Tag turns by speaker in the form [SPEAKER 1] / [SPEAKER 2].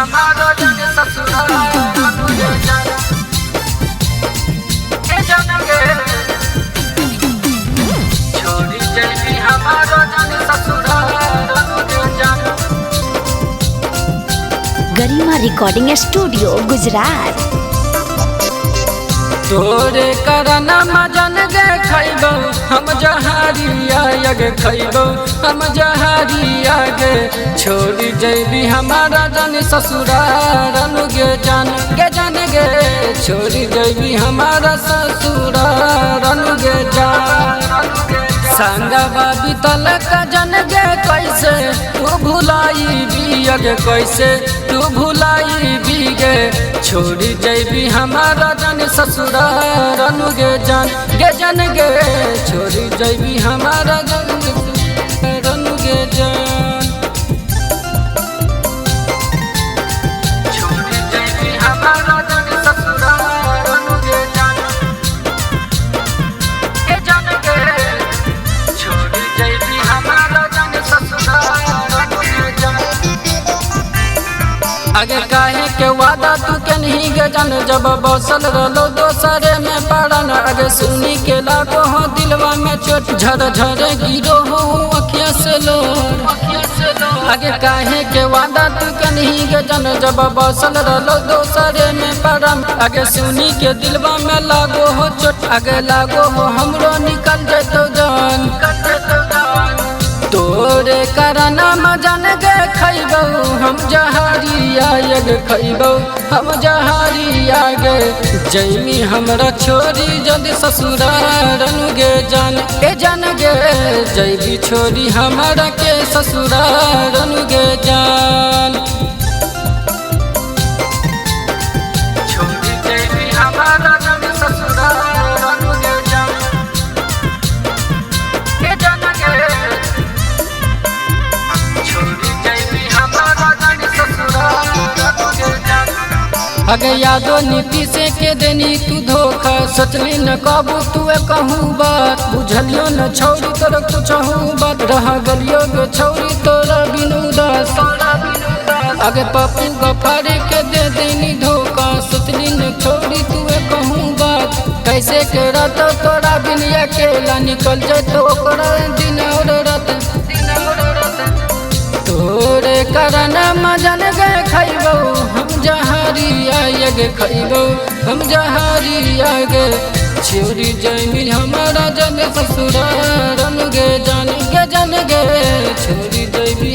[SPEAKER 1] हमारा जन ससुराल मुझे जान के जानगे छोड़ी जैबी हमारा जन ससुराल मुझे जान।
[SPEAKER 2] गरिमा रिकॉर्डिंग स्टूडियो गुजरात।
[SPEAKER 1] तोरे करना मजन गे खैबो हम जहारिया गे खैबो हम जहारिया गे छोड़ी जैबी हमारा जन ससुराल गे जान गे छोड़ी जैबी हमारा ससुराल गे जान। संगवा बीतल का जन गे कैसे तू भुलाई भी गे कैसे तू भुलाई भी गे छोड़ी जैबी हमारा जन ससुराल गे जान गे छोड़ी जैबी हमारा जन ससुराल गे जान। छोड़ी जैबी हमारा जन ससुराल गे जान गे छोड़ी जैबी हमारा जन ससुराल गे जान। आगे काहे के वादा तू के नहीं गे जान जब बसल रलो दोसरे में पड़न आगे सुनी के लागो हो दिलवा में चोट झर झरे गिरो हो अखिया से लो। आगे काहे के वादा तू के नहीं गे जान जब बसल रलो दोसरे में पड़न आगे सुनी के दिलवा में लागो हो चोट आगे लागो हो हमरो निकल जेतो जान। तोरे करना मजन गे खैबो हम जहारिया गे खैबो हम जहारिया गे जैमी हमरा छोरी जल्दी ससुराल गे जान गे जैबी छोरी हमरा के ससुराल गे जान। छोरी जैबी हमारा जन ससुराल गे जान गे अगे यादो नीति से के देनी तू धोखा सोचली न कबू तू कहूँ बात बुझलियो न छौरी तोर कुछ बात रह गलियो गे छौरी तोरा बिनु दास। अगे पप्पू गफारी के दे देनी धोखा सोचली न छौरी तू कहूँ बात कैसे के रात तोरा बिन अकेला निकल जतो ओकरा दिन और रात। तोरे करना मजन गे खैबो हम जहारिया गे खैबो हम जहारिया गे छोड़ी जैमी हमारा जन ससुराल गे जान गे छोड़ी जैमी